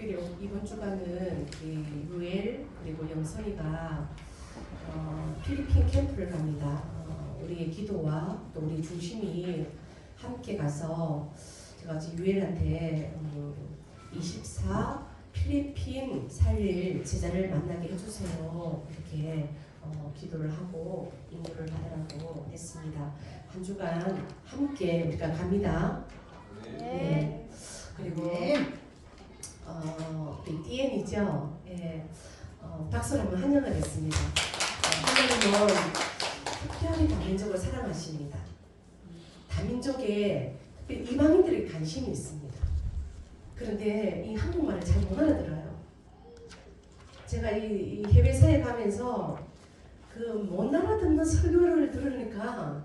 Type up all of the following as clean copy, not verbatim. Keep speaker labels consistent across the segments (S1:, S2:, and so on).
S1: 특별히 이번 주간은 루엘 그리고 영선이가 필리핀 캠프를 갑니다. 우리의 기도와 또 우리 중심이 함께 가서 제가 지금 유엘한테 24 필리핀 살릴 제자를 만나게 해주세요. 이렇게 기도를 하고 인도를 받으라고 했습니다. 한 주간 함께 우리가 갑니다. 네. 그리고 우리 띠엔이죠. 예. 박수로 한번 환영을 했습니다. 하나님은 특별히 다민족을 사랑하십니다. 다민족에 특별히 이방인들에게 관심이 있습니다. 그런데 이 한국말을 잘 못 알아들어요. 제가 이 해외 사회 가면서 그 못 알아듣는 설교를 들으니까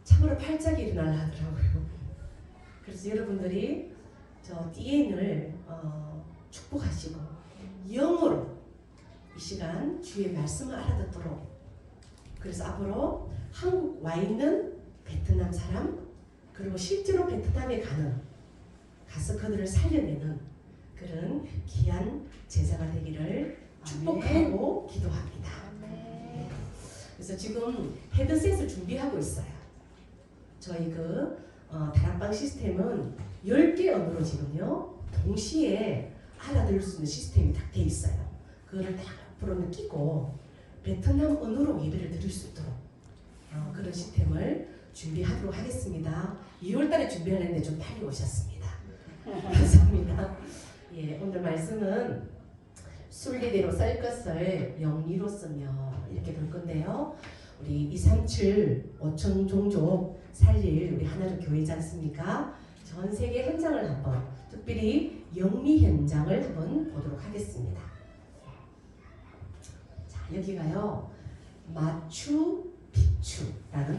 S1: 참으로 팔짝이 일어나려 하더라고요. 그래서 여러분들이 저 띠엔을 축복하시고 영어로 이 시간 주의 말씀을 알아듣도록, 그래서 앞으로 한국 와 있는 베트남 사람, 그리고 실제로 베트남에 가서 그들을 살려내는 그런 귀한 제자가 되기를 축복하고 기도합니다. 그래서 지금 헤드셋을 준비하고 있어요. 저희 다락방 시스템은 10개 언어로 지금요 동시에 알아들을 수 있는 시스템이 딱 돼 있어요. 그거를 딱 앞으로는 끼고 베트남 언어로 예배를 드릴 수 있도록 그런 시스템을 준비하도록 하겠습니다. 2월달에 준비하려는데 좀 빨리 오셨습니다. 감사합니다. 예, 오늘 말씀은 순리대로 쌀 것을 영리로 쓰며 이렇게 볼 건데요. 우리 237 5천 종족 살릴 우리 하나로 교회지 않습니까? 전 세계 현장을 한번, 특별히 영리 현장을 한번 보도록 하겠습니다. 자, 여기가요 마추픽추라는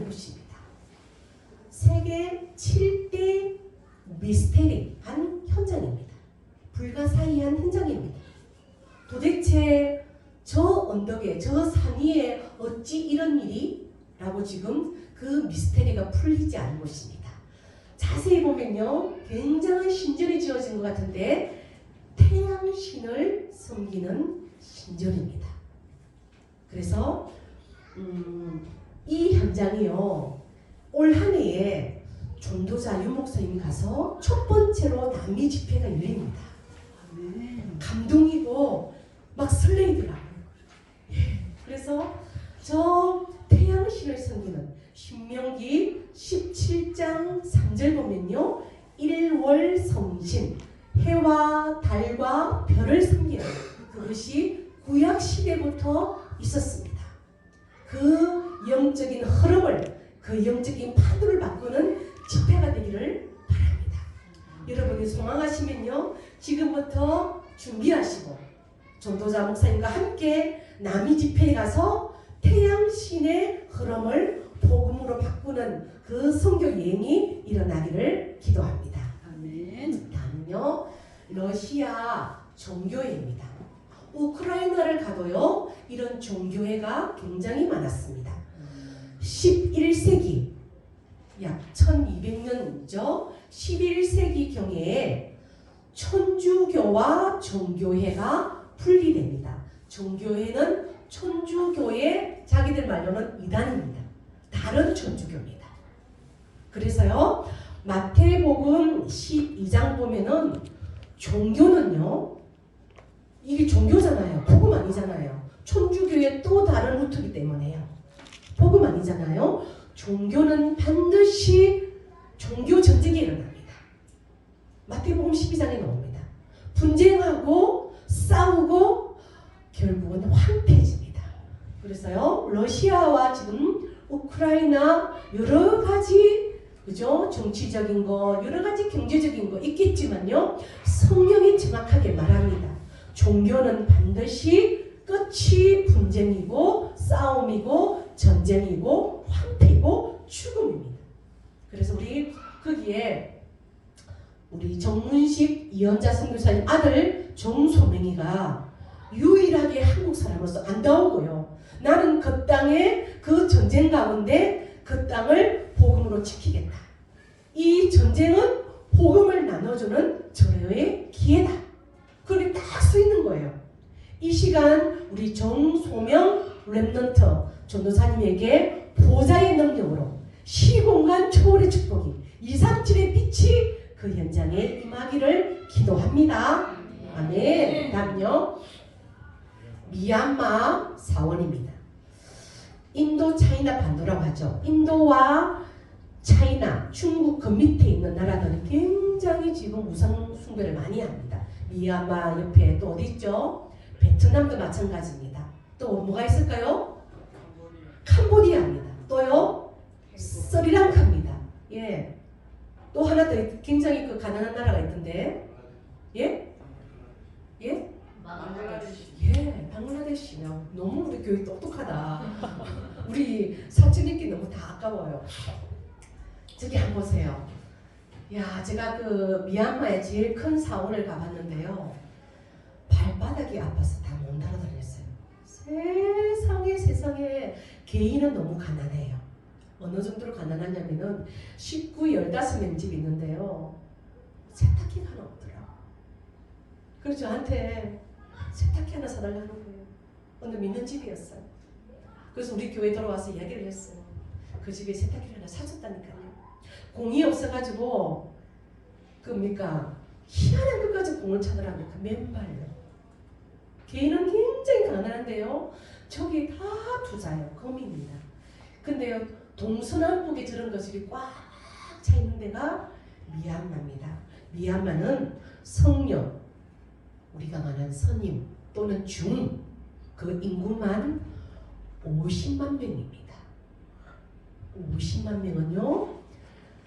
S1: 곳입니다. 세계 7대 미스테리한 현장입니다. 불가사의한 현장입니다. 도대체 저 언덕에, 저 산 위에 어찌 이런 일이? 라고 지금 그 미스테리가 풀리지 않은 곳입니다. 자세히 보면요 굉장한 신전이 지어진 것 같은데 태양신을 섬기는 신전입니다. 그래서 이 현장이요 올 한 해에 전도자 유목사님이 가서 첫 번째로 남미 집회가 열립니다. 감동이고 막 설레이더라고요. 그래서 저 태양신을 섬기는 신명기 17장 3절 보면요 1월 성신, 해와 달과 별을 섬기는 그것이 구약 시대부터 있었습니다. 그 영적인 흐름을, 그 영적인 판도를 바꾸는 집회가 되기를 바랍니다. 여러분이 소망하시면요 지금부터 준비하시고 전도자 목사님과 함께 남이 집회에 가서 태양신의 흐름을 복음으로 바꾸는 그 선교 여행이 일어나기를 기도합니다. 아멘. 다음은요 러시아 종교회입니다. 우크라이나를 가도요 이런 종교회가 굉장히 많았습니다. 11세기 약 1200년이죠. 11세기 경에 천주교와 종교회가 분리됩니다. 종교회는 천주교의 자기들 말로는 이단입니다. 다른 천주교입니다. 그래서요 마태복음 12장 보면은 종교는요 이게 종교잖아요. 복음 아니잖아요. 천주교의 또 다른 루트이기 때문에요. 복음 아니잖아요. 종교는 반드시 종교 전쟁이 일어납니다. 마태복음 12장에 나옵니다. 분쟁하고 싸우고 결국은 황폐해집니다. 그래서요 러시아와 지금 우크라이나 여러 가지 그죠 정치적인 거 여러 가지 경제적인 거 있겠지만요 성경이 정확하게 말합니다. 종교는 반드시 끝이 분쟁이고 싸움이고 전쟁이고 황폐고 죽음입니다. 그래서 우리 거기에 우리 정문식 이현자 선교사님 아들 정소명이가 유일하게 한국 사람으로서 안다오고요. 나는 그 땅에 그 전쟁 가운데 그 땅을 복음으로 지키겠다. 이 전쟁은 복음을 나눠주는 절호의 기회다. 그걸 딱 이 시간 우리 정소명 랩넌트 전도사님에게 보좌의 능력으로 시공간 초월의 축복이 237의 빛이 그 현장에 임하기를 기도합니다. 아멘. 다음요. 미얀마 사원입니다. 인도 차이나 반도라고 하죠. 인도와 차이나 중국 그 밑에 있는 나라들은 굉장히 지금 우상 숭배를 많이 합니다. 미얀마 옆에 또 어디 있죠? 베트남도 마찬가지입니다. 또 뭐가 있을까요? 캄보디아입니다. 또요? 스리랑카입니다. 예. 또 하나 더 굉장히 그 가난한 나라가 있던데. 예? 예? 예, 방글라데시요. 너무 우리 교회 똑똑하다. 우리 사촌님께 너무 다 아까워요. 저기 한번 보세요. 야, 제가 그 미얀마의 제일 큰 사원을 가봤는데요. 발바닥이 아파서 다 못 날아다녔어요. 세상에 개인은 너무 가난해요. 어느 정도로 가난하냐면은 식구 15명 집이 있는데요. 세탁기가 하나 없더라. 그래서 저한테 세탁기 하나 사달라는 거예요. 어느 믿는 집이었어요. 그래서 우리 교회 들어와서 이야기를 했어요. 그 집에 세탁기를 하나 사줬다니까요. 공이 없어가지고 그뭡니까 희한한 것까지 공을 찾으라니까 맨발로. 개인은 굉장히 가난한데요. 저기 다 투자예요. 금입니다. 근데요 동서남북에 저런 것들이 꽉 차 있는 데가 미얀마입니다. 미얀마는 성령, 우리가 말하는 선임 또는 중, 그 인구만 50만 명입니다. 50만 명은요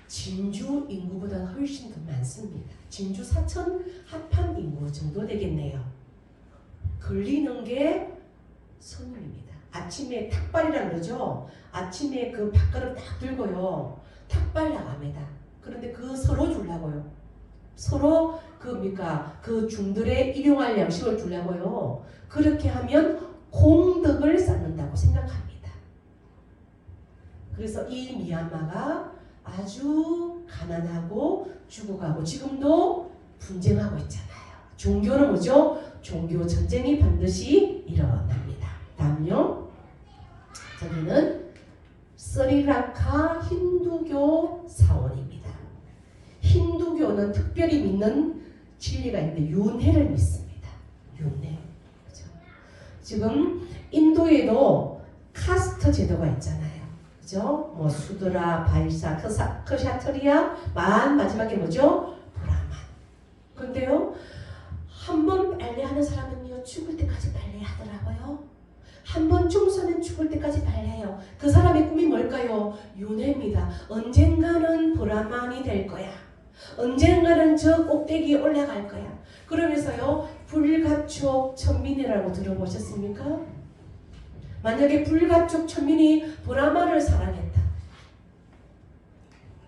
S1: 진주 인구보다 훨씬 더 많습니다. 진주 사천 합한 인구 정도 되겠네요. 걸리는 게 선임입니다. 아침에 탁발이라 그러죠. 아침에 그 밥그릇 딱 들고요 탁발 나갑니다. 그런데 그 서로 주려고요. 서로 그 중들의 일용할 양식을 주려고요. 그렇게 하면 공덕을 쌓는다고 생각합니다. 그래서 이 미얀마가 아주 가난하고 죽어가고 지금도 분쟁하고 있잖아요. 종교는 뭐죠? 종교 전쟁이 반드시 일어납니다. 다음요. 저기는 스리랑카 힌두교 사원입니다. 힌두교는 특별히 믿는 진리가 있는데 윤회를 믿습니다. 윤회. 그렇죠? 지금 인도에도 카스트 제도가 있잖아요. 그죠? 뭐 수드라, 바이사, 크샤트리아, 마지막에 뭐죠? 브라만. 근데요, 한 번 빨래하는 사람은요 죽을 때까지 빨래하더라고요. 한 번 청소는 죽을 때까지 빨래해요. 그 사람의 꿈이 뭘까요? 윤회입니다. 언젠가는 브라만이 될 거야. 언젠가는 저 꼭대기에 올라갈 거야. 그러면서요 불가촉 천민이라고 들어보셨습니까? 만약에 불가촉 천민이 브라만을 사랑했다.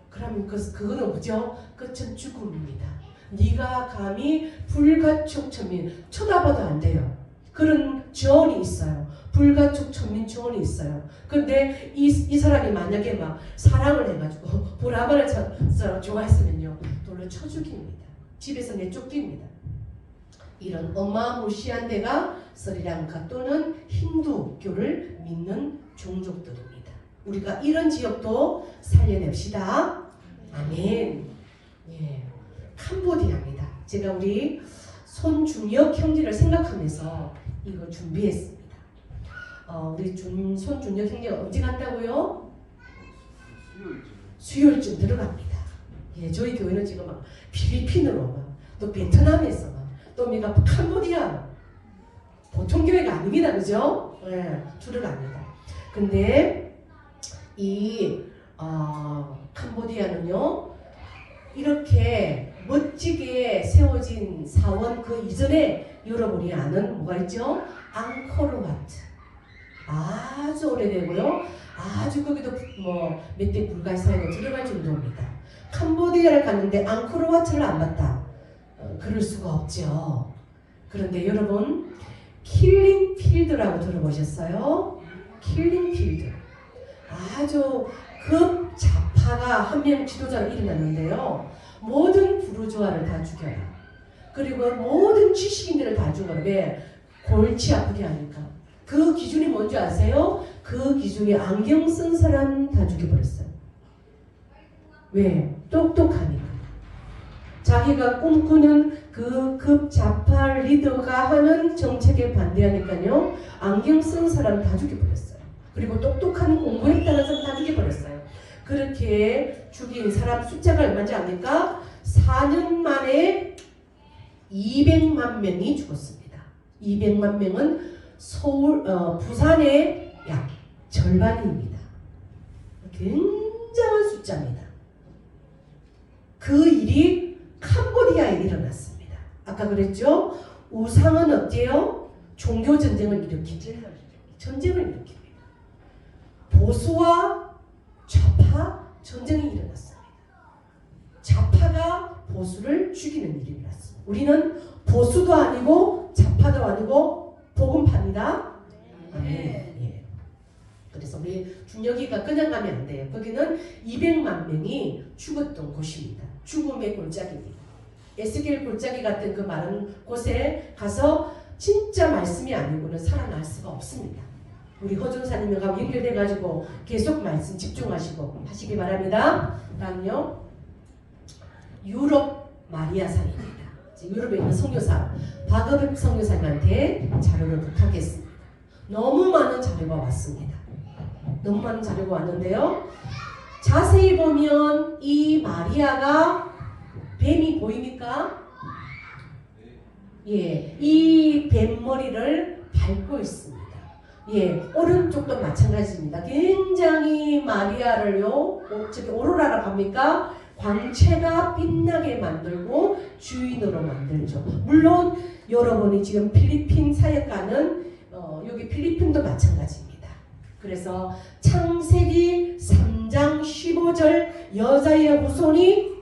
S1: 그러면 그거는 뭐죠? 끝은 죽음입니다. 네가 감히 불가촉 천민 쳐다봐도 안 돼요. 그런 조언이 있어요. 불가촉 천민 조언이 있어요. 근데 이 사람이 만약에 막 사랑을 해가지고 브라만을 좋아했으면요 돌로 쳐 죽입니다. 집에서 내쫓깁니다. 이런 어마무시한 데가 스리랑카 또는 힌두교를 믿는 종족들입니다. 우리가 이런 지역도 살려냅시다. 아멘. 예. 캄보디아입니다. 제가 우리 손준혁 형제를 생각하면서 이걸 준비했습니다. 우리 손준혁 형제가 언제 간다고요? 수요일쯤 들어갑니다. 예, 저희 교회는 지금 막 필리핀으로 또 베트남에서 또 우리가 캄보디아 보통 교회가 아닙니다. 그죠? 예, 들어갑니다. 근데 이 캄보디아는요 이렇게 멋지게 세워진 사원 그 이전에 여러분이 아는 뭐가 있죠? 앙코르와트. 아주 오래되고요. 아주 거기도 뭐 몇 대 불가사의로 들어갈 정도입니다. 캄보디아를 갔는데 앙코르와트를 안 봤다. 그럴 수가 없죠. 그런데 여러분 킬링 필드라고 들어보셨어요? 킬링 필드. 아주 급좌파가 한 명 지도자로 일어났는데요. 모든 부르주아를 다 죽여요. 그리고 모든 지식인들을 다 죽어요. 왜? 골치 아프게 하니까. 그 기준이 뭔지 아세요? 그 기준이 안경 쓴 사람 다 죽여버렸어요. 왜? 똑똑하니까. 자기가 꿈꾸는 그 급좌파 리더가 하는 정책에 반대하니까요. 안경 쓴 사람 다 죽여버렸어요. 그리고 똑똑한 공부했다는 사람 다 죽여버렸어요. 그렇게 죽인 사람 숫자가 얼마인지 압니까? 4년 만에 200만 명이 죽었습니다. 200만 명은 부산의 약 절반입니다. 굉장한 숫자입니다. 그 일이 캄보디아에 일어났습니다. 아까 그랬죠? 우상은 어때요? 종교 전쟁을 일으키죠. 전쟁을 일으킵니다. 보수와 좌파 전쟁이 일어났습니다. 좌파가 보수를 죽이는 일이 일어났습니다. 우리는 보수도 아니고 좌파도 아니고 복음파입니다. 예. 그래서 우리 준혁이가 그냥 가면 안 돼요. 거기는 200만 명이 죽었던 곳입니다. 죽음의 골짜기입니다. 에스겔 골짜기 같은 그 마른 곳에 가서 진짜 말씀이 아니고는 살아날 수가 없습니다. 우리 허준사님하고 연결돼가지고 계속 말씀 집중하시고 하시기 바랍니다. 다음요. 유럽 마리아산입니다. 유럽에 있는 선교사 박어백 선교사님한테 자료를 부탁했습니다. 너무 많은 자료가 왔습니다. 너무 많은 자료가 왔는데요. 자세히 보면 이 마리아가 뱀이 보입니까? 예, 이 뱀머리를 밟고 있습니다. 예, 오른쪽도 마찬가지입니다. 굉장히 마리아를요, 저기 오로라라고 합니까? 광채가 빛나게 만들고 주인으로 만들죠. 물론 여러분이 지금 필리핀 사역가는 여기 필리핀도 마찬가지입니다. 그래서 창세기 3장 15절 여자의 후손이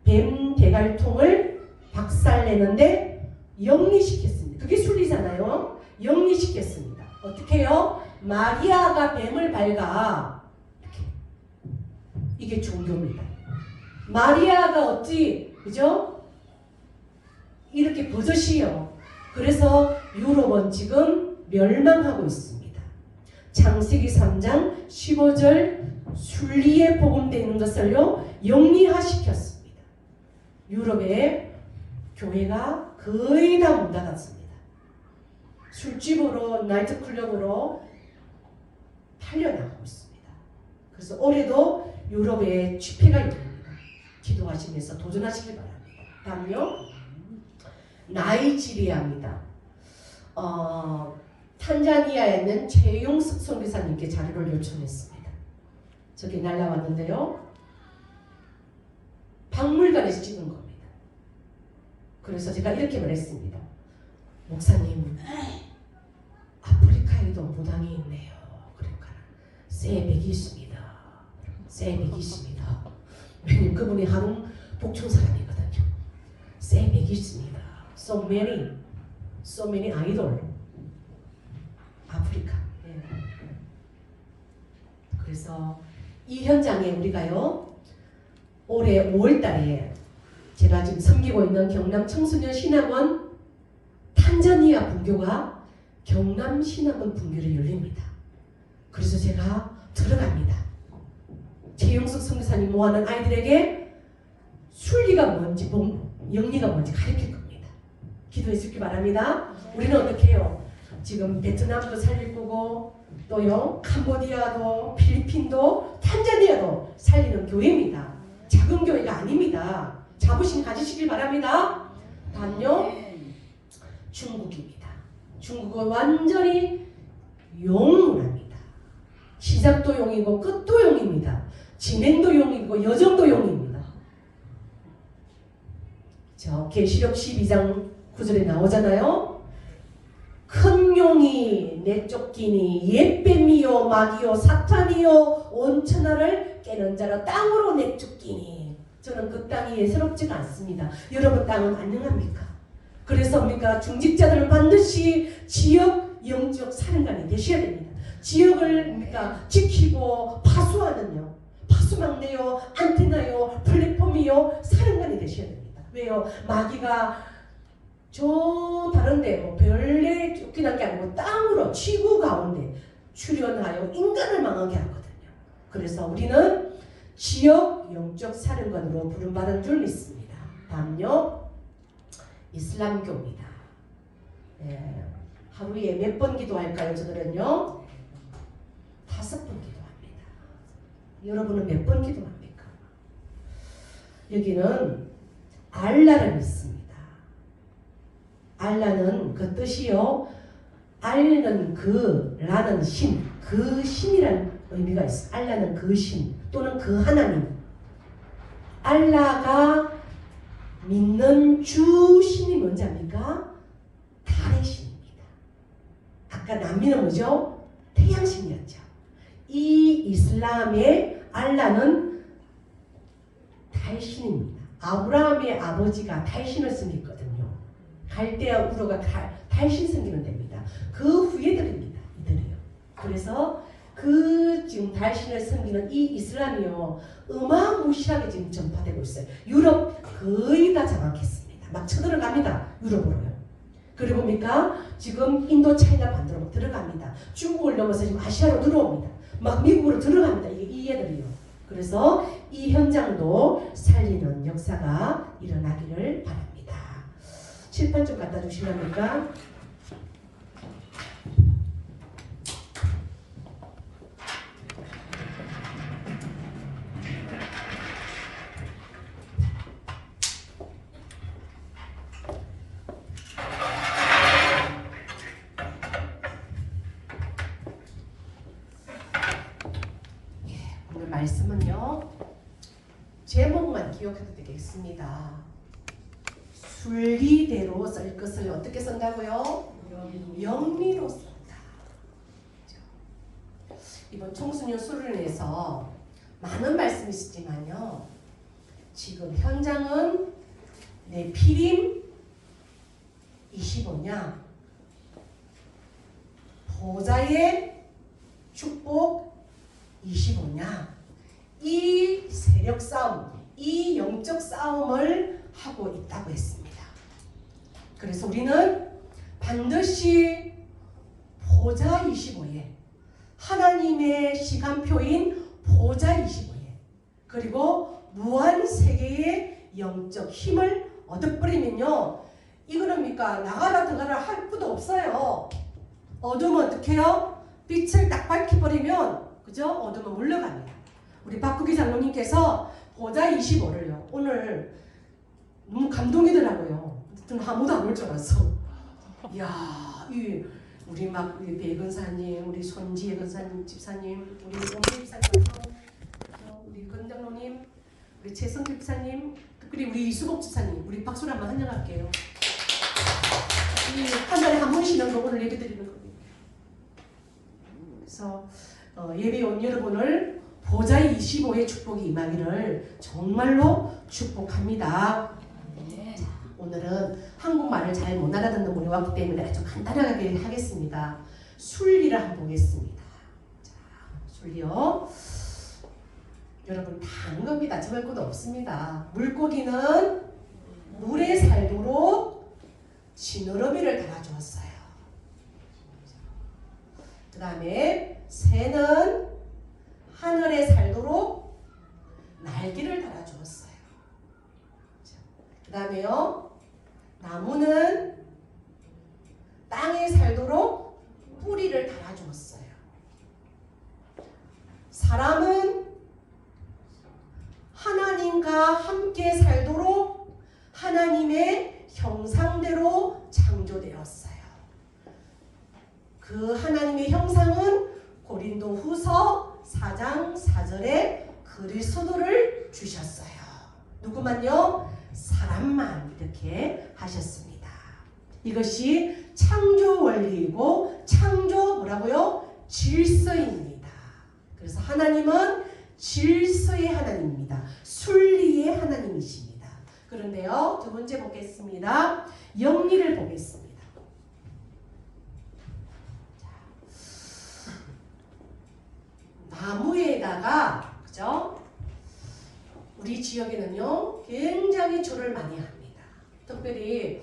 S1: 뱀 대갈통을 박살내는데 영리시켰습니다. 그게 순리잖아요. 영리시켰습니다. 어떻게 해요? 마리아가 뱀을 밟아. 이렇게. 이게 종교입니다. 마리아가 어찌 그죠? 이렇게 버젓이요. 그래서 유럽은 지금 멸망하고 있습니다. 창세기 3장 15절 순리에 복음되어 있는 것을요 영리화시켰습니다. 유럽의 교회가 거의 다 문 닫았습니다. 술집으로 나이트클럽으로 팔려나가고 있습니다. 그래서 올해도 유럽에 집회가 있습니다. 기도하시면서 도전하시길 바랍니다. 다음요. 나이지리아입니다. 탄자니아에 있는 최용석 선교사님께 자료를 요청했습니다. 저기 날라왔는데요. 박물관에서 찍은 겁니다. 그래서 제가 이렇게 말했습니다. 목사님, 아프리카에도 무당이 있네요. 그러니까 새백이 있습니다. 새백이 있습니다. 왜냐면 그분이 한국 복청 사람이거든요. 새백이 있습니다. So many 아이돌. 아프리카. 네. 그래서 이 현장에 우리가요 올해 5월달에 제가 지금 섬기고 있는 경남 청소년 신학원 탄자니아 분교가 경남 신학원 분교를 열립니다. 그래서 제가 들어갑니다. 최용석 선교사님 모아는 아이들에게 순리가 뭔지 영리가 뭔지 가르칠 겁니다. 기도해 주길 바랍니다. 우리는 어떻게 해요? 지금 베트남도 살릴 거고 또요 캄보디아도 필리핀도 탄자니아도 살리는 교회입니다. 작은 교회가 아닙니다. 자부심 가지시길 바랍니다. 다음요 중국입니다. 중국은 완전히 용문합니다. 시작도 용이고 끝도 용입니다. 진행도 용이고 여정도 용입니다. 저 계시록 12장 9절에 나오잖아요. 큰 용이 내쫓기니 옛뱀이요 마귀요 사탄이요 온 천하를 깨는 자로 땅으로 내쫓기니. 저는 그 땅이 예사롭지가 않습니다. 여러분 땅은 안녕합니까? 그래서입니까? 중직자들은 반드시 지역 영적 사령관이 되셔야 됩니다. 지역을 지키고 파수하는요. 파수막내요, 안테나요, 플랫폼이요, 사령관이 되셔야 됩니다. 왜요? 마귀가 저 다른데 뭐 별에 쫓기는 게 아니고 땅으로 지구 가운데 출현하여 인간을 망하게 하거든요. 그래서 우리는 지역 영적 사령관으로 부름받은 줄 믿습니다. 다음요, 이슬람교입니다. 예, 하루에 몇 번 기도할까요? 저들은요 5번 기도합니다. 여러분은 몇 번 기도합니까? 여기는 알라를 믿습니다. 알라는 그 뜻이요, 알는 그, 라는 신, 그 신이라는 의미가 있어요. 알라는 그 신 또는 그 하나님. 알라가 믿는 주 신이 뭔지 압니까? 달의 신입니다. 아까 남미는 뭐죠? 태양신이었죠. 이 이슬람의 알라는 달신입니다. 아브라함의 아버지가 달신을 섬겼거든요. 갈대아 우르가 달신 섬기는 데입니다. 그 후예들입니다. 이들이요. 그래서 그 지금 달신을 섬기는 이 이슬람이요, 어마무시하게 지금 전파되고 있어요. 유럽 거의 다 장악했습니다. 막 쳐들어갑니다. 유럽으로요. 그리고 뭡니까? 지금 인도 차이나 반도로 막 들어갑니다. 중국을 넘어서 지금 아시아로 들어옵니다. 막 미국으로 들어갑니다. 이 애들이요. 그래서 이 현장도 살리는 역사가 일어나기를 바랍니다. 칠판 좀 갖다 주시랍니까? 오늘 말씀은요, 제목만 기억해도 되겠습니다. 순리대로 쓸 것을 어떻게 쓴다고요? 영리로 쓴다. 이번 청소년 수련회에서 많은 말씀이 있었지만요, 지금 현장은 네피림 25냐, 보좌의 축복 25냐, 이 세력 싸움, 이 영적 싸움을 하고 있다고 했습니다. 그래서 우리는 반드시 보좌 25에, 하나님의 시간표인 보좌 25에, 그리고 무한 세계의 영적 힘을 얻어버리면요, 이거는 뭡니까? 나가라 들어가라 할 것도 없어요. 어둠은 어떻게 해요? 빛을 딱 밝혀버리면, 그죠? 어둠은 물러갑니다. 우리 박국기 장로님께서 보좌 25를요, 오늘 너무 감동이더라고요. 저는 아무도 안 올 줄 알았어. 이야, 우리 막 우리 배근사님, 우리 손지혜 근사님, 집사님, 우리 오미 집사님, 우리 건장로님, 우리 최성 집사님, 특별히 우리 이수복 집사님, 우리 박수로 한번 환영할게요. 한 달에 한 번 쉬는 거 오늘 예배 드리는 겁니다. 그래서 예배 온 여러분을 보좌 25의 축복이 임하기를 정말로 축복합니다. 자, 오늘은 한국말을 잘 못 알아듣는 분이 왔기 때문에 아주 간단하게 하겠습니다. 순리를 한번 보겠습니다. 자, 순리요. 여러분 다 아는 겁니다. 정할 것도 없습니다. 물고기는 물에 살도록 지느러미를 달아주었어요. 그 다음에 새는 하늘에 살도록 날개를 달아주었어요. 그 다음에요, 나무는 땅에 살도록 뿌리를 달아주었어요. 사람은 하나님과 함께 살도록 하나님의 형상대로 창조되었어요. 그 하나님의 형상은 고린도 후서 4장 4절에 그리스도를 주셨어요. 누구만요? 사람만 이렇게 하셨습니다. 이것이 창조 원리이고 창조 뭐라고요? 질서입니다. 그래서 하나님은 질서의 하나님입니다. 순리의 하나님이십니다. 그런데요, 두 번째 보겠습니다. 영리를 보겠습니다. 나무에다가, 그죠? 우리 지역에는요 굉장히 절을 많이 합니다. 특별히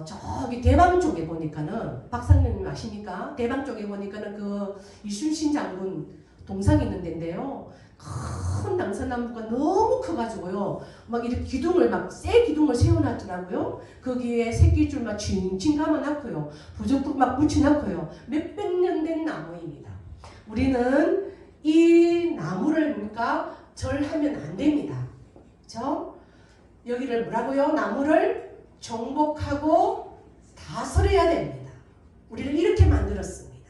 S1: 저기 대방 쪽에 보니까는 박상님 아십니까? 대방 쪽에 보니까는 그 이순신 장군 동상이 있는 데인데요. 큰 당산나무가 너무 커가지고요. 막 이렇게 기둥을 막 새 기둥을 세워놨더라고요. 거기에 새끼줄 막 칭칭 감아놨고요. 부적도 막 붙여놨고요. 몇백 년 된 나무입니다. 우리는 이 나무를 뭡니까? 절하면 안 됩니다. 그렇죠? 여기를 뭐라고요? 나무를 정복하고 다스려야 됩니다. 우리를 이렇게 만들었습니다.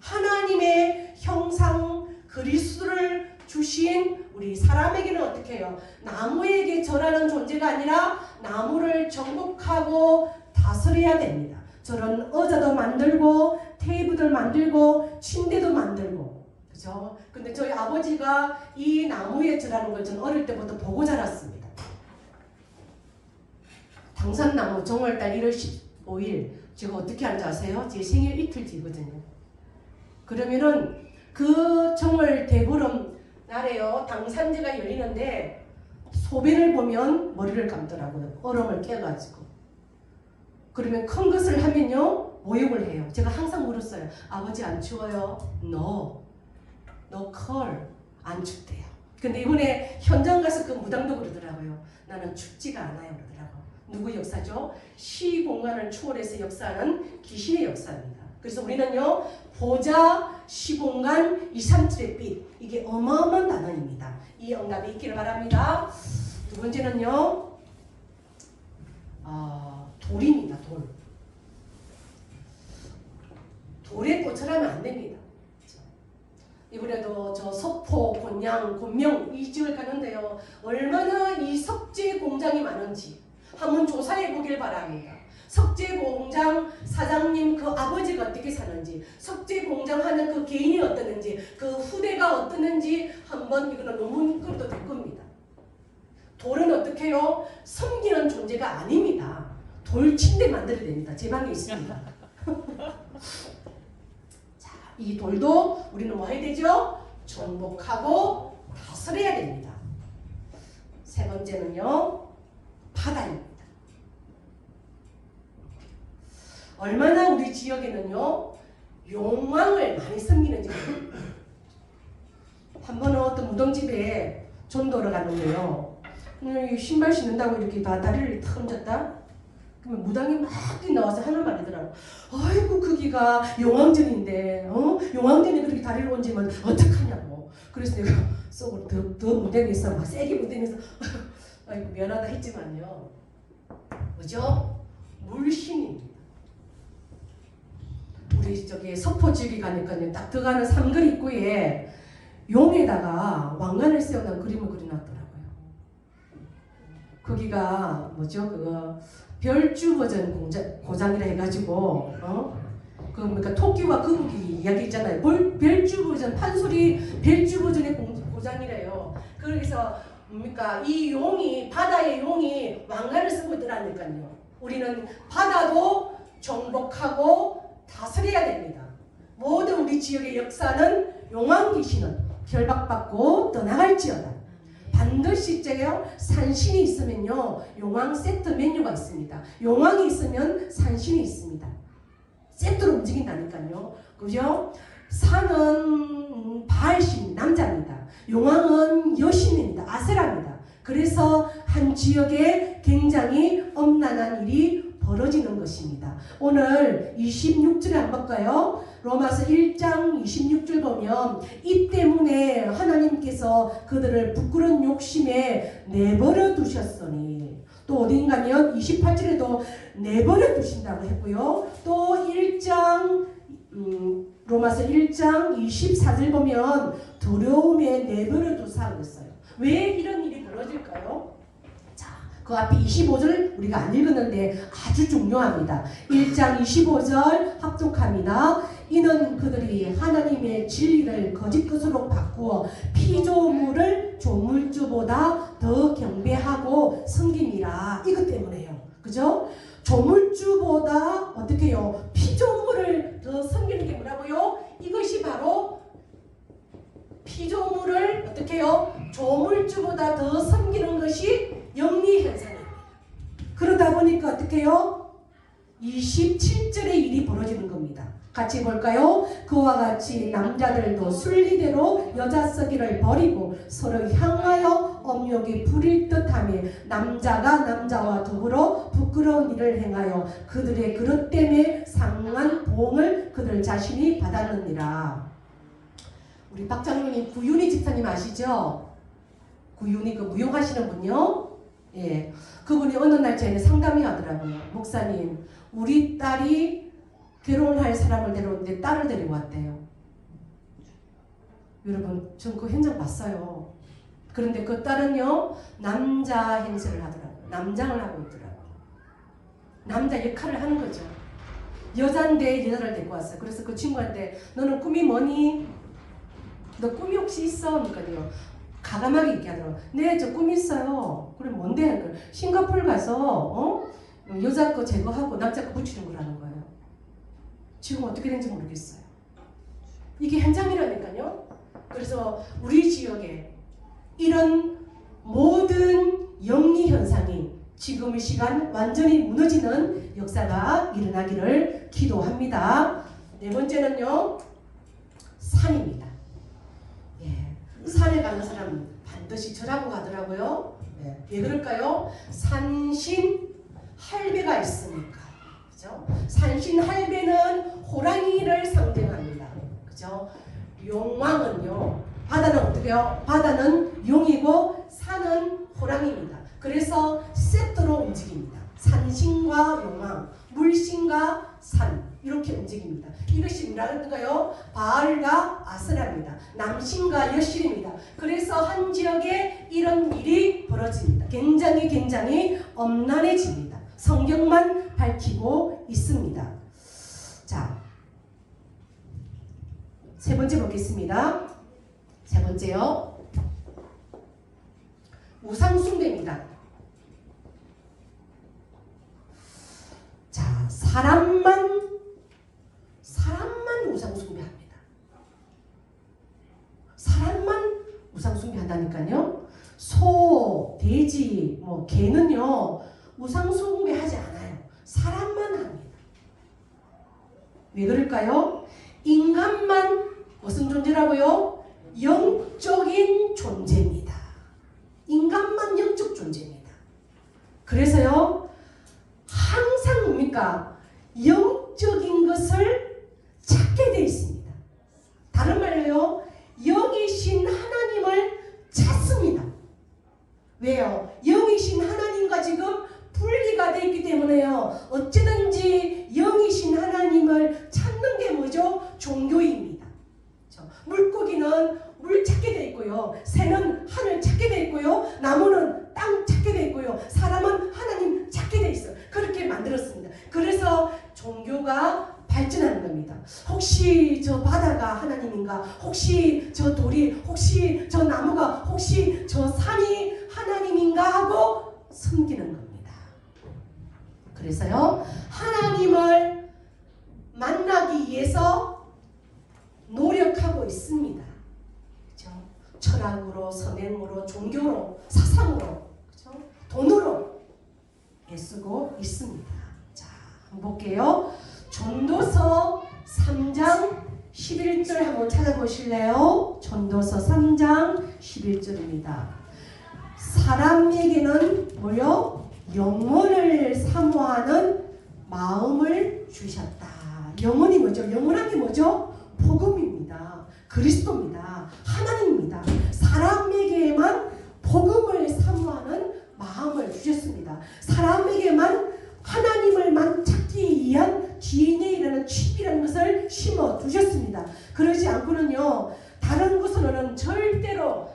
S1: 하나님의 형상 그리스도를 주신 우리 사람에게는 어떻게 해요? 나무에게 절하는 존재가 아니라 나무를 정복하고 다스려야 됩니다. 저런 의자도 만들고 테이블도 만들고 침대도 만들고, 그죠? 근데 저희 아버지가 이 나무에 절하는 걸 저는 어릴 때부터 보고 자랐습니다. 당산나무 정월달 1월 15일 제가 어떻게 하는지 아세요? 제 생일 이틀 뒤거든요. 그러면은 그 정월 대보름 날에요, 당산제가 열리는데 소변을 보면 머리를 감더라고요. 얼음을 깨가지고. 그러면 큰 것을 하면요 모욕을 해요. 제가 항상 물었어요. 아버지 안 추워요? No 컬 안 춥대요. 근데 이번에 현장 가서 그 무당도 그러더라고요. 나는 춥지가 않아요 그러더라고요. 누구 역사죠? 시공간을 초월해서 역사하는 귀신의 역사입니다. 그래서 우리는요 보자, 시공간, 2, 3틀의 빛, 이게 어마어마한 단어입니다. 이 응답이 있기를 바랍니다. 두 번째는요 돌입니다. 돌에 또 절하면 안 됩니다. 이번에도 저 서포, 곤양, 곤명 이 지역을 가는데요. 얼마나 이 석재 공장이 많은지 한번 조사해 보길 바랍니다. 석재 공장 사장님 그 아버지가 어떻게 사는지, 석재 공장 하는 그 개인이 어떠는지, 그 후대가 어떠는지 한번 이거는 논문 끌어도 될 겁니다. 돌은 어떻게 해요? 섬기는 존재가 아닙니다. 돌 침대 만들어야 됩니다. 제 방에 있습니다. 자, 이 돌도 우리는 뭐 해야 되죠? 정복하고 다스려야 됩니다. 세 번째는요, 바다입니다. 얼마나 우리 지역에는요, 용왕을 많이 섬기는지. 한 번은 어떤 무덤집에 전도를 갔는데요. 신발 신는다고 이렇게 다 다리를 탁 얹었다? 그러면 무당이 막 나와서 하는 말이더라고. 아이고 거기가 용왕전인데 용왕전에 그렇게 다리를 얹으면 어떡하냐고. 그래서 내가 속으로 더 무대면서 막 세게 무대면서 아이고 미안하다 했지만요. 뭐죠? 물신입니다. 우리 저기 서포지역에 가니까요. 딱 들어가는 삼거리 입구에 용에다가 왕관을 세워놓은 그림을 그려놨더라고요. 거기가 뭐죠? 그거 별주 버전 고장이라 해가지고 그 그러니까 토끼와 거북이 이야기 있잖아요. 별주 버전 판소리 별주 버전의 고장이래요. 그래서 뭡니까 이 용이 바다의 용이 왕관을 쓰고 있더라니까요. 우리는 바다도 정복하고 다스려야 됩니다. 모든 우리 지역의 역사는 용왕 귀신은 결박받고 떠나갈지어다. 반드시 있잖아요. 산신이 있으면요 용왕 세트 메뉴가 있습니다. 용왕이 있으면 산신이 있습니다. 세트로 움직인다니까요. 그죠? 산은 바알신 남자입니다. 용왕은 여신입니다. 아세라입니다. 그래서 한 지역에 굉장히 엄난한 일이 벌어지는 것입니다. 오늘 26절에 한번 볼까요? 로마서 1장 26절 보면 이 때문에 하나님께서 그들을 부끄러운 욕심에 내버려 두셨으니, 또 어딘가면 28절에도 내버려 두신다고 했고요. 또 1장 로마서 1장 24절 보면 두려움에 내버려 두사 그랬어요. 왜 이런 일이 벌어질까요? 그 앞에 25절 우리가 안 읽었는데 아주 중요합니다. 1장 25절 합독합니다. 이는 그들이 하나님의 진리를 거짓 것으로 바꾸어 피조물을 조물주보다 더 경배하고 섬김이라. 이것 때문에요. 그죠? 조물주보다 어떻게 해요? 피조물을 더 섬기는 게 뭐라고요? 이것이 바로 피조물을 어떻게 해요? 조물주보다 더 섬기는 것이 영리 현상입니다. 그러다 보니까 어떻게 해요? 27절의 일이 벌어지는 겁니다. 같이 볼까요? 그와 같이 남자들도 순리대로 여자 썩이를 버리고 서로 향하여 업욕이 부릴 듯하며 남자가 남자와 더불어 부끄러운 일을 행하여 그들의 그릇 때문에 상한 보응을 그들 자신이 받았느니라. 우리 박장로님 구윤희 집사님 아시죠? 구윤희 그 무용하시는 분요. 예, 그분이 어느 날 저희는 상담이 하더라고요. 목사님, 우리 딸이 결혼할 사람을 데려오는데 딸을 데리고 왔대요. 여러분, 전 그 현장 봤어요. 그런데 그 딸은요, 남자 행세를 하더라고요. 남장을 하고 있더라고요. 남자 역할을 하는 거죠. 여잔데 여자를 데리고 왔어요. 그래서 그 친구한테 너는 꿈이 뭐니? 너 꿈이 혹시 있어? 그러니까요. 가감하게 얘기하더라고요. 네, 저 꿈이 있어요. 그럼 뭔데? 싱가포르 가서 여자 거 제거하고 남자 거 붙이는 거라는 거예요. 지금 어떻게 된지 모르겠어요. 이게 현장이라니까요. 그래서 우리 지역에 이런 모든 영리 현상이 지금 이 시간 완전히 무너지는 역사가 일어나기를 기도합니다. 네 번째는요, 산입니다. 예, 산에 가는 사람 반드시 절하고 가더라고요. 네, 왜 그럴까요? 산신 할배가 있으니까. 그죠? 산신 할배는 호랑이를 상징합니다. 그죠? 용왕은요, 바다는 어떻게요? 바다는 용이고 산은 호랑이입니다. 그래서 세트로 움직입니다. 산신과 용왕, 물신과 산, 이렇게 움직입니다. 이것이 뭐라는가요? 바알과 아스라입니다. 남신과 여신입니다. 그래서 한 지역에 이런 일이 벌어집니다. 굉장히 엄난해집니다. 성경만 밝히고 있습니다. 자, 세 번째 보겠습니다. 세 번째요, 우상숭배입니다. 자, 사람만 우상숭배합니다. 사람만 우상숭배한다니까요. 소, 돼지, 개는요 우상숭배하지 않아요. 사람만 합니다. 왜 그럴까요? 인간만 무슨 존재라고요? 영적인 존재입니다. 인간만 영적 존재입니다. 그래서요, 항상 뭡니까? 영적인 것을 찾게 되어 있습니다. 다른 말로요, 영이신 하나님을 찾습니다. 왜요? 영이신 하나님과 지금 분리가 되어 있기 때문에요. 어찌든지 영이신 하나님을 찾는 게 뭐죠? 종교입니다. 물고기는 물 찾게 되어 있고요. 새는 하늘 찾게 되어 있고요. 나무는 땅 찾게 되어 있고요. 사람은 하나님 찾게 되어 있어요. 그렇게 만들었습니다. 그래서 종교가 발전하는 겁니다. 혹시 저 바다가 하나님인가? 혹시 저 돌이, 혹시 저 나무가, 혹시 저 산이 하나님인가 하고 섬기는 겁니다. 그래서요, 하나님을 만나기 위해서 노력하고 있습니다. 그렇죠? 철학으로, 선행으로, 종교로, 사상으로, 그렇죠? 돈으로 애쓰고 있습니다. 자, 한번 볼게요. 전도서 3장 11절 한번 찾아보실래요? 전도서 3장 11절입니다. 사람에게는 뭐요? 영혼을 사모하는 마음을 주셨다. 영혼이 뭐죠? 영원한 게 뭐죠? 복음입니다. 그리스도입니다. 하나님입니다. 사람에게만 복음을 사모하는 마음을 주셨습니다. 사람에게만 하나님을만 찾기 위한 DNA라는 칩이라는 것을 심어 두셨습니다. 그러지 않고는요, 다른 것으로는 절대로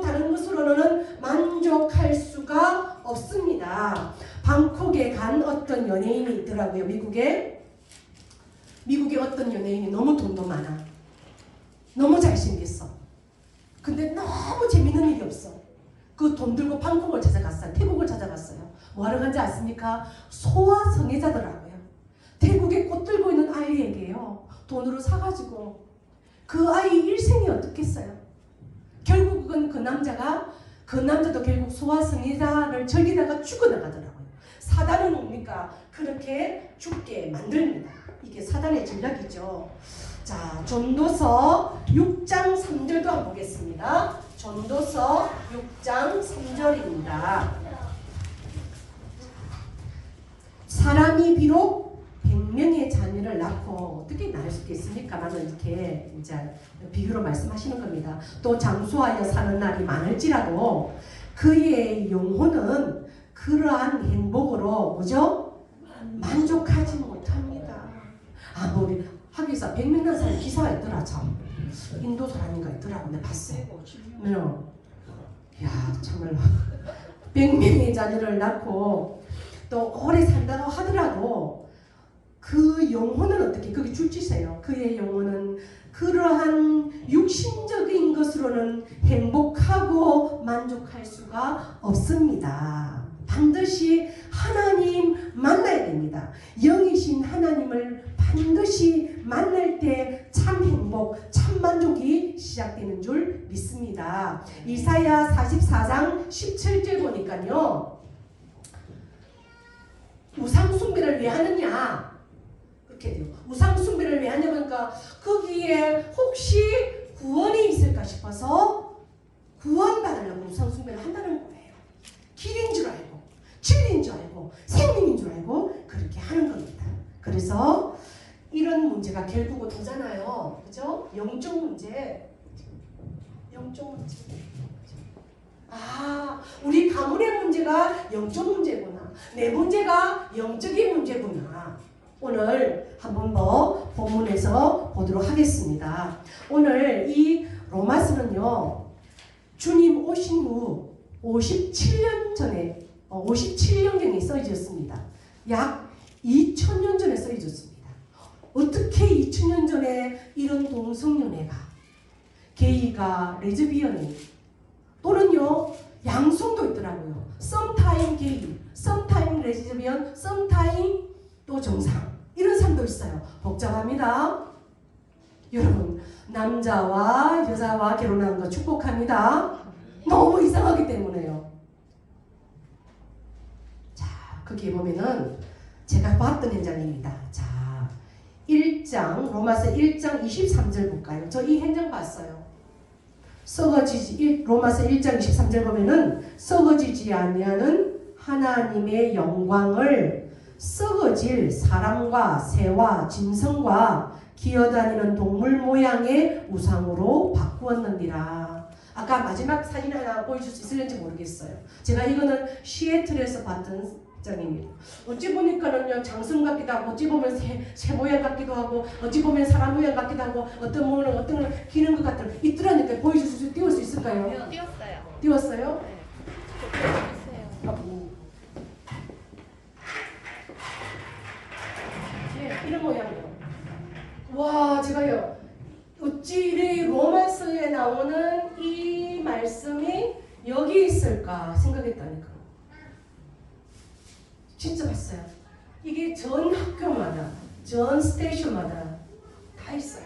S1: 다른 것으로는 만족할 수가 없습니다. 방콕에 간 어떤 연예인이 있더라고요. 미국에 어떤 연예인이 너무 돈도 많아. 너무 잘생겼어. 근데 너무 재밌는 일이 없어. 그 돈 들고 방콕을 찾아갔어요. 태국을 찾아갔어요. 뭐하러 간지 아십니까? 소아 성애자더라고요. 태국에 꽃 들고 있는 아이에게요, 돈으로 사가지고 그 아이 일생이 어떻겠어요? 결국은 그 남자도 결국 소아 성애자를 즐기다가 죽어나가더라고요. 됩니까? 그렇게 죽게 만듭니다. 이게 사단의 전략이죠. 자, 전도서 6장 3절도 한번 보겠습니다. 전도서 6장 3절입니다. 사람이 비록 100명의 자녀를 낳고 어떻게 낳을 수 있겠습니까? 라는 이렇게 이제 비유로 말씀하시는 겁니다. 또 장수하여 사는 날이 많을지라도 그의 영혼은 그러한 행복으로 뭐죠? 만족하지 못합니다. 우리 학교에서 100명 낳은 사람 기사가 있더라. 참 인도 사람인가 있더라고. 내가 봤어요. 야, 정말 100명의 자녀를 낳고 또 오래 산다고 하더라도 그 영혼은 어떻게 거기 줄지세요. 그의 영혼은 그러한 육신적인 것으로는 행복하고 만족할 수가 없습니다. 반드시 하나님 만나야 됩니다. 영이신 하나님을 반드시 만날 때 참 행복, 참 만족이 시작되는 줄 믿습니다. 이사야 44장 17절 보니까요. 우상숭배를 왜 하느냐? 그렇게 돼요. 우상숭배를 왜 하냐니까 거기에 혹시 구원이 있을까 싶어서 구원받으려고 우상숭배를 한다는 거예요. 길인 줄 알고, 진리인 줄 알고, 생명인 줄 알고 그렇게 하는 겁니다. 그래서 이런 문제가 결국은 오잖아요. 그죠? 영적 문제. 우리 가문의 문제가 영적 문제구나. 내 문제가 영적인 문제구나. 오늘 한 번 더 본문에서 보도록 하겠습니다. 오늘 이 로마서는요. 주님 오신 후 57년 전에 57년경에 써졌습니다. 약 2000년 전에 써졌습니다. 어떻게 2000년 전에 이런 동성연애가, 게이가, 레즈비언이 또는요 양성도 있더라고요. sometime gay, sometime lesbian, sometime 또 정상 이런 사람도 있어요. 복잡합니다. 여러분 남자와 여자와 결혼하는 거 축복합니다. 너무 이상하기 때문에요. 자, 거기에 보면은 제가 봤던 현장입니다. 자, 1장 로마서 1장 23절 볼까요? 저 이 현장 봤어요. 로마서 1장 23절 보면은 썩어지지 아니하는 하나님의 영광을 썩어질 사람과 새와 짐승과 기어다니는 동물 모양의 우상으로 바꾸었느니라. 아까 마지막 사진 하나 보여줄 수 있을지 모르겠어요. 제가 이거는 시애틀에서 봤던 장입니다. 어찌 보니까는요 장승 같기도 하고, 어찌 보면 새 모양 같기도 하고, 어찌 보면 사람 모양 같기도 하고, 어떤 모는 어떤 걸 기는 것 같은 있더라니까. 보여줄 수, 띄울 수 있을까요?
S2: 띄웠어요.
S1: 띄웠어요?
S2: 네.
S1: 네, 이런 모양이요. 와, 제가요 어찌 이 로마서에 나오는 이 말씀이 여기 있을까 생각했다니까. 진짜 봤어요. 이게 전 학교마다, 전 스테이션마다 다 있어요.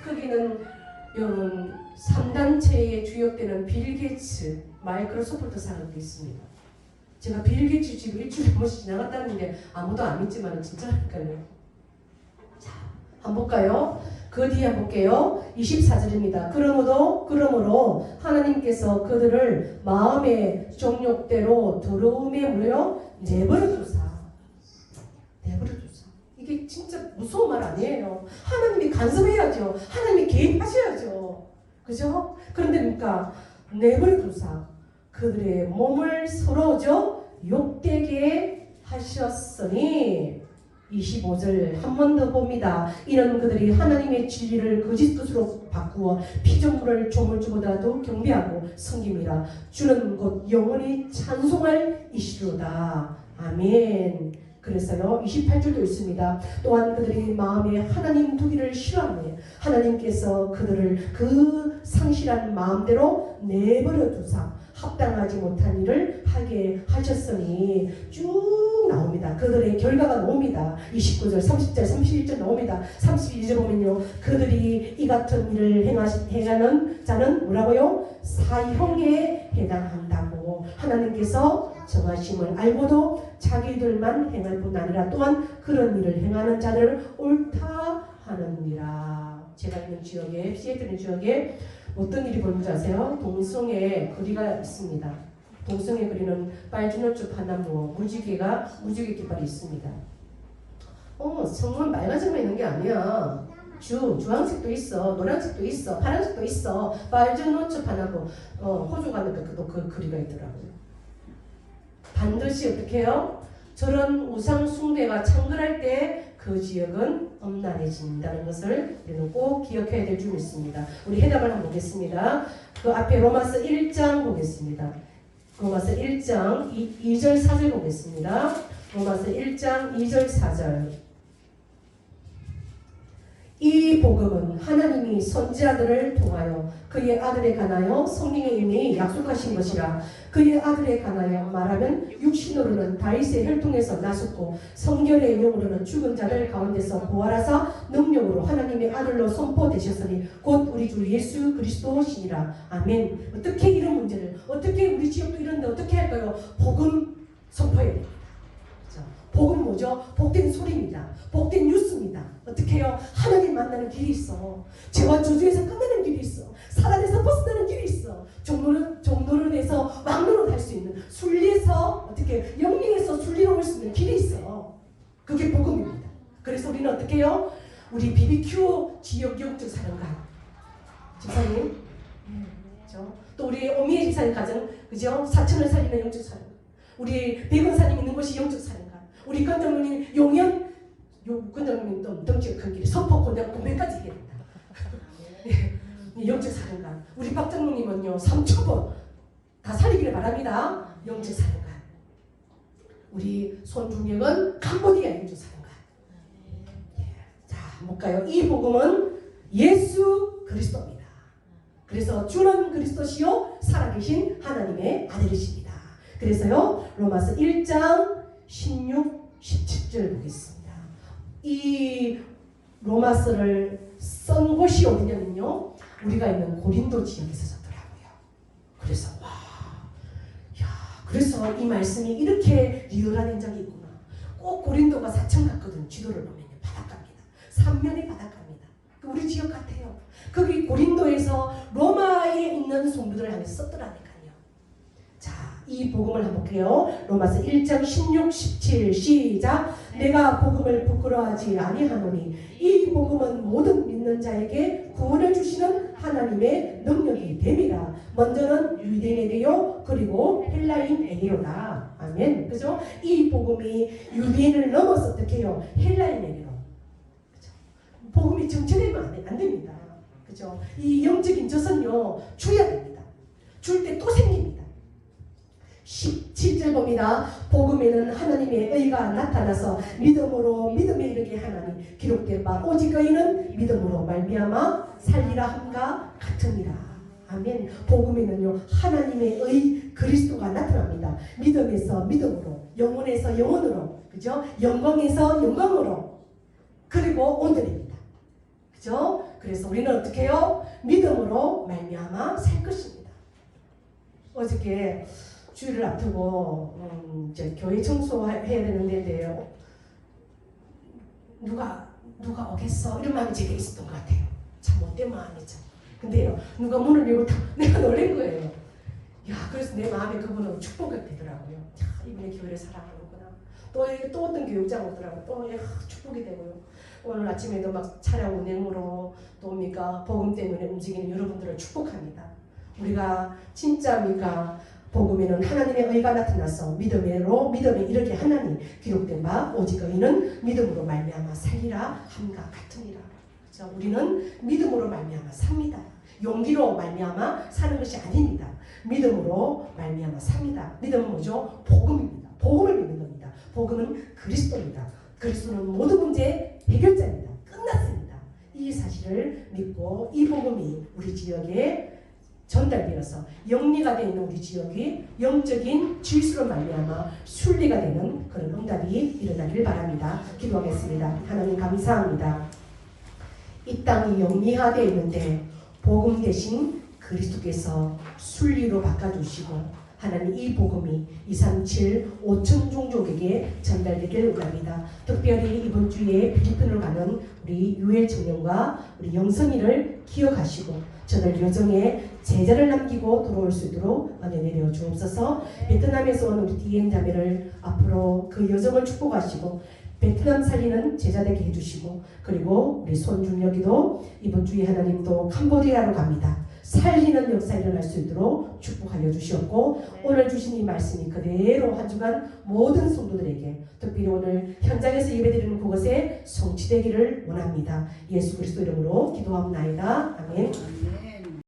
S1: 거기는 여러분 3단체에 주역되는 빌 게이츠, 마이크로소프트 사람도 있습니다. 제가 빌 게이츠 지금 일주일에 한 번씩 지나갔다는 게 아무도 안 믿지만 진짜니까요. 자, 한번 볼까요? 그 뒤에 한번 볼게요. 24절입니다. 그러므로 하나님께서 그들을 마음의 정욕대로 더러움에 물려 내버려두사. 이게 진짜 무서운 말 아니에요. 하나님이 간섭해야죠. 하나님이 개입하셔야죠. 그죠? 그런데 그러니까 내버려두사 그들의 몸을 서로 욕되게 하셨으니 25절 한 번 더 봅니다. 이런 그들이 하나님의 진리를 거짓 뜻으로 바꾸어 피조물을 조물주보다도 경배하고 섬김이라. 주는 곧 영원히 찬송할 이시로다. 아멘. 그래서요 28절도 있습니다. 또한 그들이 마음에 하나님 두기를 싫어하네. 하나님께서 그들을 그 상실한 마음대로 내버려 두사 합당하지 못한 일을 하게 하셨으니 쭉 나옵니다. 그들의 결과가 나옵니다. 29절, 30절, 31절 나옵니다. 32절 보면요. 그들이 이 같은 일을 행하는 자는 뭐라고요? 사형에 해당한다고. 하나님께서 정하심을 알고도 자기들만 행할 뿐 아니라 또한 그런 일을 행하는 자들을 옳다 하느니라. 제가 있는 지역에, 시애틀 지역에 어떤 일이 벌어진지 아세요? 동성애 거리가 있습니다. 동성애 거리는 빨주노초 파남보 무지개 깃발이 있습니다. 성은 빨간색만 있는 게 아니야. 주황색도 있어, 노란색도 있어, 파란색도 있어. 빨주노초 파남보 호주 가니까 그 거리가 있더라고요. 반드시 어떻게 해요? 저런 우상 숭배가 창궐할 때 그 지역은 엄난해진다는 것을 우리는 꼭 기억해야 될 줄 믿습니다. 우리 해답을 한번 보겠습니다. 그 앞에 로마서 1장 보겠습니다. 로마서 1장 2절 4절 보겠습니다. 로마서 1장 2절 4절. 이 복음은 하나님이 선지자들을 통하여 그의 아들에 관하여 성령의 이미 약속하신 것이라. 그의 아들에 관하여 말하면 육신으로는 다윗의 혈통에서 나섰고 성결의 영으로는 죽은 자들 가운데서 부활하사 능력으로 하나님의 아들로 선포되셨으니 곧 우리 주 예수 그리스도시니라. 아멘. 어떻게 이런 문제를, 어떻게 우리 지역도 이런데 어떻게 할까요? 복음 선포해야 됩니다. 복음 뭐죠? 복된 소리입니다. 복된 뉴스입니다. 어떻게 해요? 하나님 만나는 길이 있어. 죄와 저주에서 끝내는 길이 있어. 사단에서 벗어나는 길이 있어. 종로론에서 왕로로 갈 수 있는, 순리에서 어떻게 영리에서 순리로 올 수 있는 길이 있어. 그게 복음입니다. 그래서 우리는 어떻게 해요? 우리 BBQ 지역 영적 사령관 집사님, 그렇죠? 또 우리 오미애 집사님 가정, 그죠? 사천을 살리는 영적 사령관. 우리 백원사님 있는 곳이 영적 사령관. 우리 건장님 용현, 건장님 또 덩치가 큰 길이 서포고등 공백까지 해야 된다. 영적 사령관. 우리 박장로님은요 3초번 다 살리기를 바랍니다. 영적 사령관. 우리 손중혁은 캄보디아 영적 사령관. 자, 볼까요? 이 복음은 예수 그리스도입니다. 그래서 주는 그리스도시요 살아계신 하나님의 아들이십니다. 그래서요 로마서 1장 16, 17절 보겠습니다. 이 로마서를 쓴 곳이 어디냐면요, 우리가 있는 고린도 지역에서 썼더라고요. 그래서 그래서 이 말씀이 이렇게 리얼한 현장이 있구나. 꼭 고린도가 사천 같거든. 지도를 보면 바닷가입니다. 삼면이 바닷가입니다. 우리 지역 같아요. 거기 고린도에서 로마에 있는 성도들을 향해서 썼더라니까요. 자, 이 복음을 한번 볼게요. 로마서 1장 16, 17 시작. 내가 복음을 부끄러워하지 아니하노니 이 복음은 모든 믿는 자에게 구원을 주시는 하나님의 능력이 됨이라. 먼저는 유대인에게요 그리고 헬라인에게로다. 아멘. 그죠? 이 복음이 유대인을 넘어서 어떻게 해요? 헬라인에게로. 그죠? 복음이 정체되면 안 됩니다. 그죠? 이 영적인 젖은요 줘야 됩니다. 줄 때 또 생깁니다. 17절 봅니다. 복음에는 하나님의 의가 나타나서 믿음으로 믿음에 이르게 하나니 기록된 바 오직 의인은 믿음으로 말미암아 살리라 함과 같으니라. 아멘. 복음에는요 하나님의 의 그리스도가 나타납니다. 믿음에서 믿음으로, 영혼에서 영혼으로, 그죠? 영광에서 영광으로, 그리고 오늘입니다. 그죠? 그래서 우리는 어떻게 해요? 믿음으로 말미암아 살 것입니다. 어저께 주일을 앞두고 이제 교회 청소해야 되는데 누가 오겠어? 이런 마음이 제게 있었던 것 같아요. 참 못된 마음이죠. 근데요 누가 문을 열고 내가 놀란 거예요. 야, 그래서 내 마음에 그분은 축복이 되더라고요. 야, 이분의 교회를 사랑하는구나. 또 어떤 교육장 오더라고요. 또 축복이 되고요. 오늘 아침에도 막 차량 운행으로 또 뭡니까 복음 때문에 움직이는 여러분들을 축복합니다. 우리가 진짜 복음에는 하나님의 의가 나타나서 믿음에 이르게 하나니 기록된 바 오직 의인은 믿음으로 말미암아 살리라 함과 같으니라. 그렇죠? 우리는 믿음으로 말미암아 삽니다. 용기로 말미암아 사는 것이 아닙니다. 믿음으로 말미암아 삽니다. 믿음은 뭐죠? 복음입니다. 복음을 믿는 겁니다. 복음은 그리스도입니다. 그리스도는 모든 문제의 해결자입니다. 끝났습니다. 이 사실을 믿고 이 복음이 우리 지역에 전달되어서 영리가 되어 있는 우리 지역이 영적인 질서로 말미암아 순리가 되는 그런 응답이 일어나길 바랍니다. 기도하겠습니다. 하나님 감사합니다. 이 땅이 영리화되어 있는데 복음 대신 그리스도께서 순리로 바꿔주시고 하나님 이 복음이 237 5천 종족에게 전달되기를 원합니다. 특별히 이번 주에 필리핀으로 가는 우리 유엘 청년과 우리 영선이를 기억하시고 저들 여정에 제자를 남기고 돌아올 수 있도록 은혜 내려 주옵소서. 베트남에서 온 우리 디엔 자매를 앞으로 그 여정을 축복하시고 베트남 살리는 제자 되게 해주시고, 그리고 우리 손준혁이도 이번 주에 하나님도 캄보디아로 갑니다. 살리는 역사 일어날 수 있도록 축복하여 주시옵고, 오늘 주신 이 말씀이 그대로 한 주간 모든 성도들에게, 특별히 오늘 현장에서 예배드리는 그것에 성취되기를 원합니다. 예수 그리스도 이름으로 기도하옵나이다. 아멘.